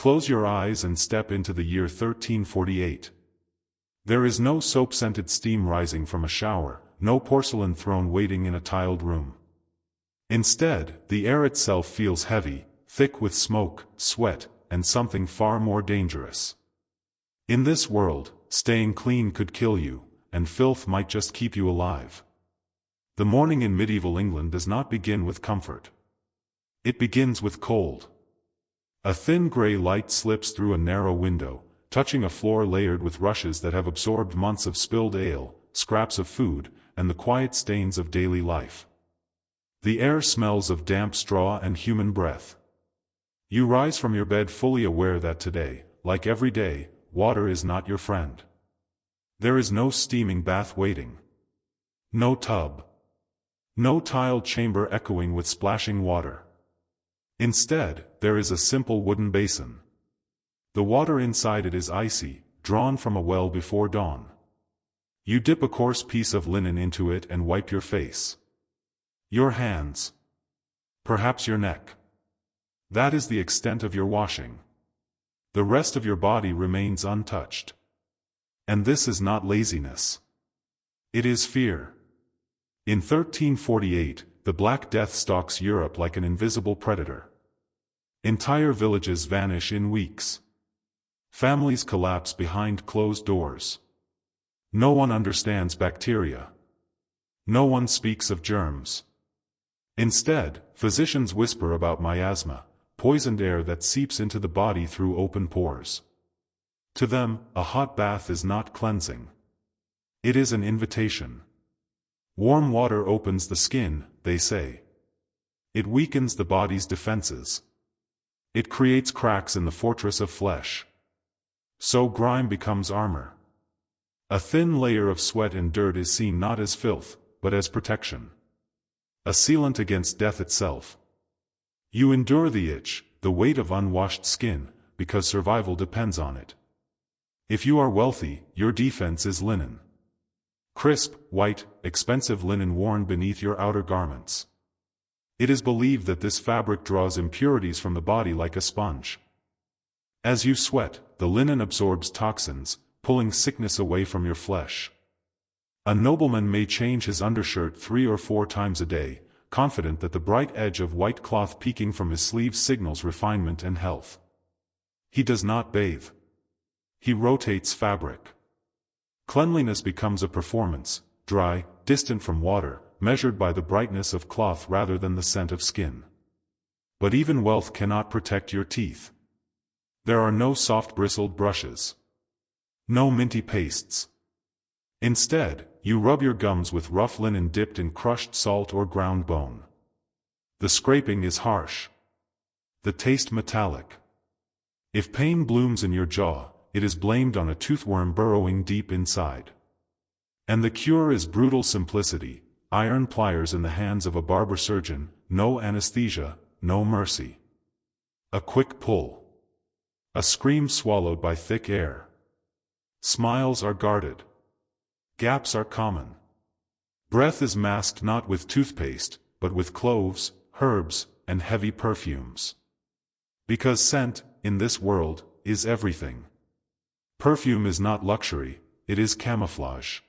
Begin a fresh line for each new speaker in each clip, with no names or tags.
Close your eyes and step into the year 1348. There is no soap-scented steam rising from a shower, no porcelain throne waiting in a tiled room. Instead, the air itself feels heavy, thick with smoke, sweat, and something far more dangerous. In this world, staying clean could kill you, and filth might just keep you alive. The morning in medieval England does not begin with comfort. It begins with cold. A thin gray light slips through a narrow window, touching a floor layered with rushes that have absorbed months of spilled ale, scraps of food, and the quiet stains of daily life. The air smells of damp straw and human breath. You rise from your bed fully aware that today, like every day, water is not your friend. There is no steaming bath waiting. No tub. No tiled chamber echoing with splashing water. Instead, there is a simple wooden basin. The water inside it is icy, drawn from a well before dawn. You dip a coarse piece of linen into it and wipe your face. Your hands. Perhaps your neck. That is the extent of your washing. The rest of your body remains untouched. And this is not laziness. It is fear. In 1348, the Black Death stalks Europe like an invisible predator. Entire villages vanish in weeks. Families collapse behind closed doors. No one understands bacteria. No one speaks of germs. Instead, physicians whisper about miasma, poisoned air that seeps into the body through open pores. To them, a hot bath is not cleansing. It is an invitation. Warm water opens the skin, they say. It weakens the body's defenses. It creates cracks in the fortress of flesh. So grime becomes armor. A thin layer of sweat and dirt is seen not as filth, but as protection. A sealant against death itself. You endure the itch, the weight of unwashed skin, because survival depends on it. If you are wealthy, your defense is linen. Crisp, white, expensive linen worn beneath your outer garments. It is believed that this fabric draws impurities from the body like a sponge. As you sweat, the linen absorbs toxins, pulling sickness away from your flesh. A nobleman may change his undershirt 3 or 4 times a day, confident that the bright edge of white cloth peeking from his sleeves signals refinement and health. He does not bathe. He rotates fabric. Cleanliness becomes a performance, dry, distant from water, measured by the brightness of cloth rather than the scent of skin. But even wealth cannot protect your teeth. There are no soft bristled brushes. No minty pastes. Instead, you rub your gums with rough linen dipped in crushed salt or ground bone. The scraping is harsh. The taste metallic. If pain blooms in your jaw, it is blamed on a toothworm burrowing deep inside. And the cure is brutal simplicity, iron pliers in the hands of a barber surgeon, no anesthesia, no mercy. A quick pull. A scream swallowed by thick air. Smiles are guarded. Gaps are common. Breath is masked not with toothpaste, but with cloves, herbs, and heavy perfumes. Because scent, in this world, is everything. Perfume is not luxury, it is camouflage.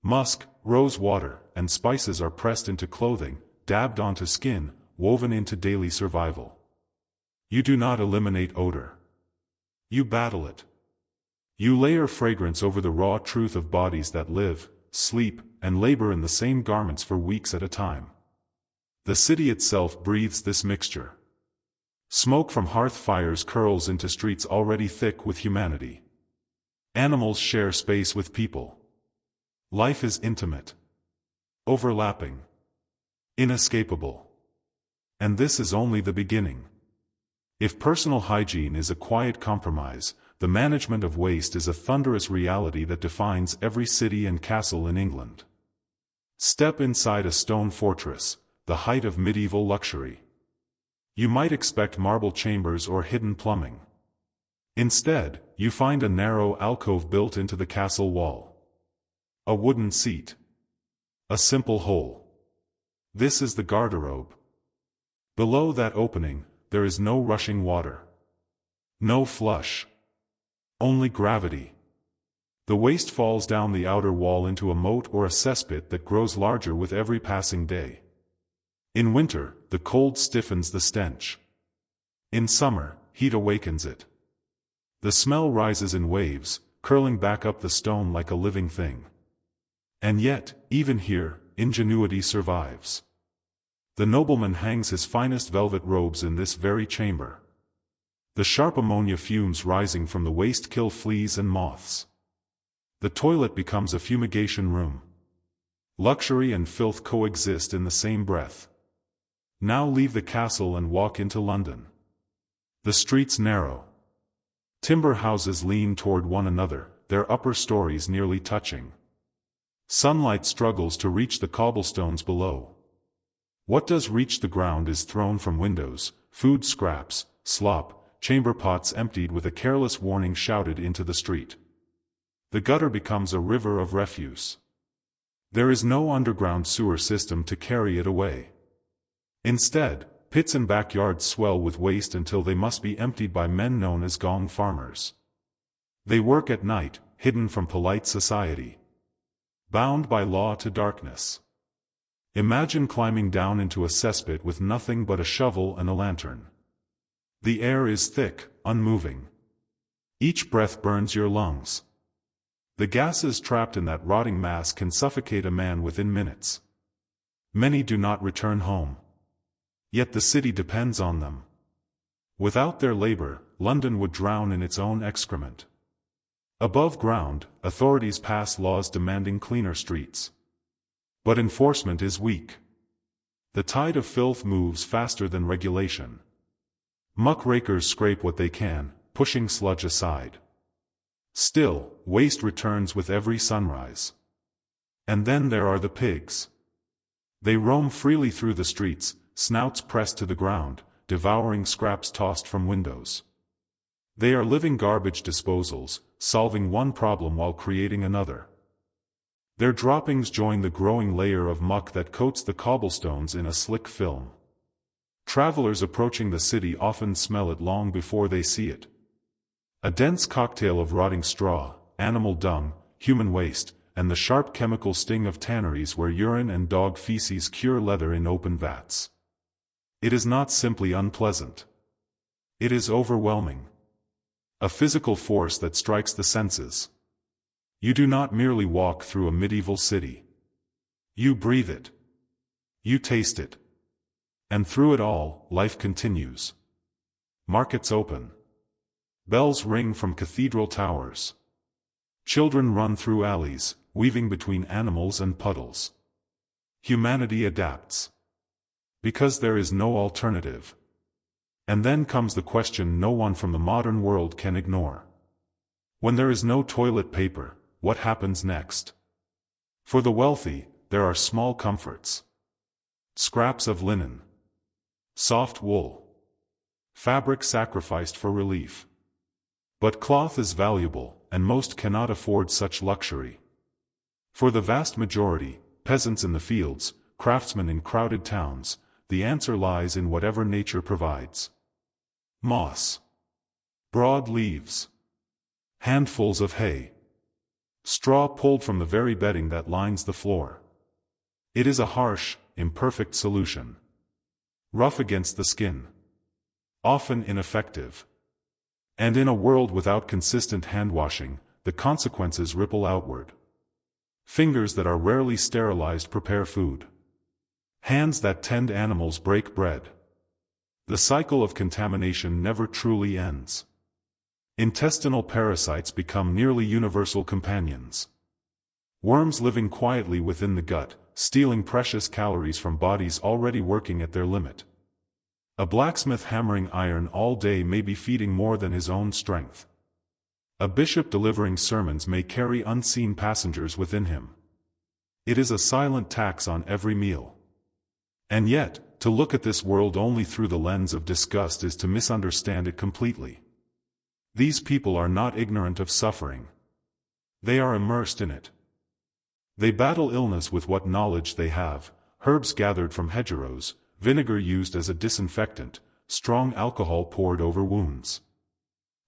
Musk, rose water, and spices are pressed into clothing, dabbed onto skin, woven into daily survival. You do not eliminate odor. You battle it. You layer fragrance over the raw truth of bodies that live, sleep, and labor in the same garments for weeks at a time. The city itself breathes this mixture. Smoke from hearth fires curls into streets already thick with humanity. Animals share space with people. Life is intimate. Overlapping. Inescapable. And this is only the beginning. If personal hygiene is a quiet compromise, the management of waste is a thunderous reality that defines every city and castle in England. Step inside a stone fortress, the height of medieval luxury. You might expect marble chambers or hidden plumbing. Instead, you find a narrow alcove built into the castle wall. A wooden seat. A simple hole. This is the garderobe. Below that opening, there is no rushing water. No flush. Only gravity. The waste falls down the outer wall into a moat or a cesspit that grows larger with every passing day. In winter, the cold stiffens the stench. In summer, heat awakens it. The smell rises in waves, curling back up the stone like a living thing. And yet, even here, ingenuity survives. The nobleman hangs his finest velvet robes in this very chamber. The sharp ammonia fumes rising from the waste kill fleas and moths. The toilet becomes a fumigation room. Luxury and filth coexist in the same breath. Now leave the castle and walk into London. The streets narrow. Timber houses lean toward one another, their upper stories nearly touching. Sunlight struggles to reach the cobblestones below. What does reach the ground is thrown from windows, food scraps, slop, chamber pots emptied with a careless warning shouted into the street. The gutter becomes a river of refuse. There is no underground sewer system to carry it away. Instead, pits and backyards swell with waste until they must be emptied by men known as gong farmers. They work at night, hidden from polite society. Bound by law to darkness. Imagine climbing down into a cesspit with nothing but a shovel and a lantern. The air is thick, unmoving. Each breath burns your lungs. The gases trapped in that rotting mass can suffocate a man within minutes. Many do not return home. Yet the city depends on them. Without their labor, London would drown in its own excrement. Above ground, authorities pass laws demanding cleaner streets. But enforcement is weak. The tide of filth moves faster than regulation. Muckrakers scrape what they can, pushing sludge aside. Still, waste returns with every sunrise. And then there are the pigs. They roam freely through the streets, snouts pressed to the ground, devouring scraps tossed from windows. They are living garbage disposals, solving one problem while creating another. Their droppings join the growing layer of muck that coats the cobblestones in a slick film. Travelers approaching the city often smell it long before they see it. A dense cocktail of rotting straw, animal dung, human waste, and the sharp chemical sting of tanneries where urine and dog feces cure leather in open vats. It is not simply unpleasant. It is overwhelming. A physical force that strikes the senses. You do not merely walk through a medieval city. You breathe it. You taste it. And through it all, life continues. Markets open. Bells ring from cathedral towers. Children run through alleys, weaving between animals and puddles. Humanity adapts. Because there is no alternative. And then comes the question no one from the modern world can ignore. When there is no toilet paper, what happens next? For the wealthy, there are small comforts. Scraps of linen. Soft wool. Fabric sacrificed for relief. But cloth is valuable, and most cannot afford such luxury. For the vast majority, peasants in the fields, craftsmen in crowded towns, the answer lies in whatever nature provides. Moss. Broad leaves. Handfuls of hay. Straw pulled from the very bedding that lines the floor. It is a harsh, imperfect solution. Rough against the skin. Often ineffective. And in a world without consistent hand-washing, the consequences ripple outward. Fingers that are rarely sterilized prepare food. Hands that tend animals break bread. The cycle of contamination never truly ends. Intestinal parasites become nearly universal companions. Worms living quietly within the gut, stealing precious calories from bodies already working at their limit. A blacksmith hammering iron all day may be feeding more than his own strength. A bishop delivering sermons may carry unseen passengers within him. It is a silent tax on every meal. And yet, to look at this world only through the lens of disgust is to misunderstand it completely. These people are not ignorant of suffering. They are immersed in it. They battle illness with what knowledge they have, herbs gathered from hedgerows, vinegar used as a disinfectant, strong alcohol poured over wounds.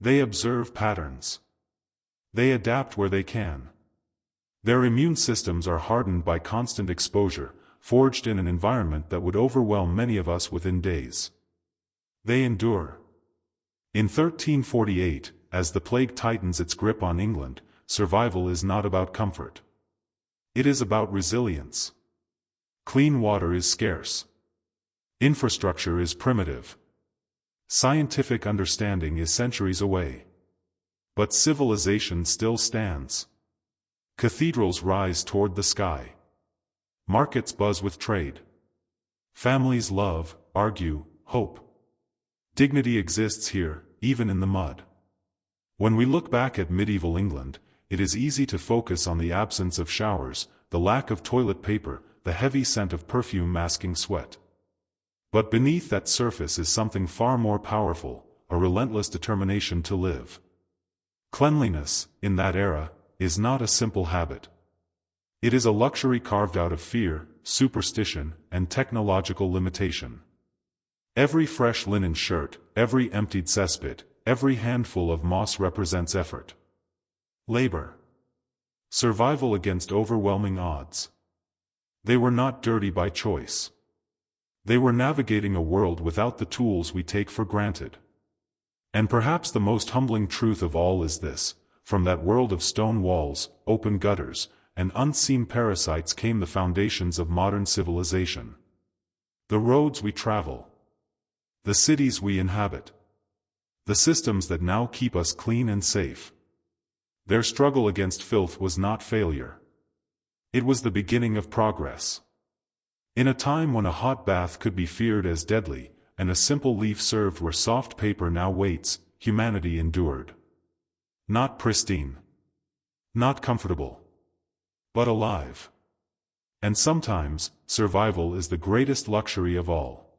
They observe patterns. They adapt where they can. Their immune systems are hardened by constant exposure, forged in an environment that would overwhelm many of us within days. They endure. In 1348, as the plague tightens its grip on England, survival is not about comfort. It is about resilience. Clean water is scarce. Infrastructure is primitive. Scientific understanding is centuries away. But civilization still stands. Cathedrals rise toward the sky. Markets buzz with trade. Families love, argue, hope. Dignity exists here, even in the mud. When we look back at medieval England, it is easy to focus on the absence of showers, the lack of toilet paper, the heavy scent of perfume masking sweat. But beneath that surface is something far more powerful, a relentless determination to live. Cleanliness, in that era, is not a simple habit. It is a luxury carved out of fear, superstition, and technological limitation. Every fresh linen shirt, every emptied cesspit, every handful of moss represents effort. Labor. Survival against overwhelming odds. They were not dirty by choice. They were navigating a world without the tools we take for granted. And perhaps the most humbling truth of all is this: from that world of stone walls, open gutters, and unseen parasites came the foundations of modern civilization. The roads we travel. The cities we inhabit. The systems that now keep us clean and safe. Their struggle against filth was not failure. It was the beginning of progress. In a time when a hot bath could be feared as deadly, and a simple leaf served where soft paper now waits, humanity endured. Not pristine. Not comfortable. But alive. And sometimes, survival is the greatest luxury of all.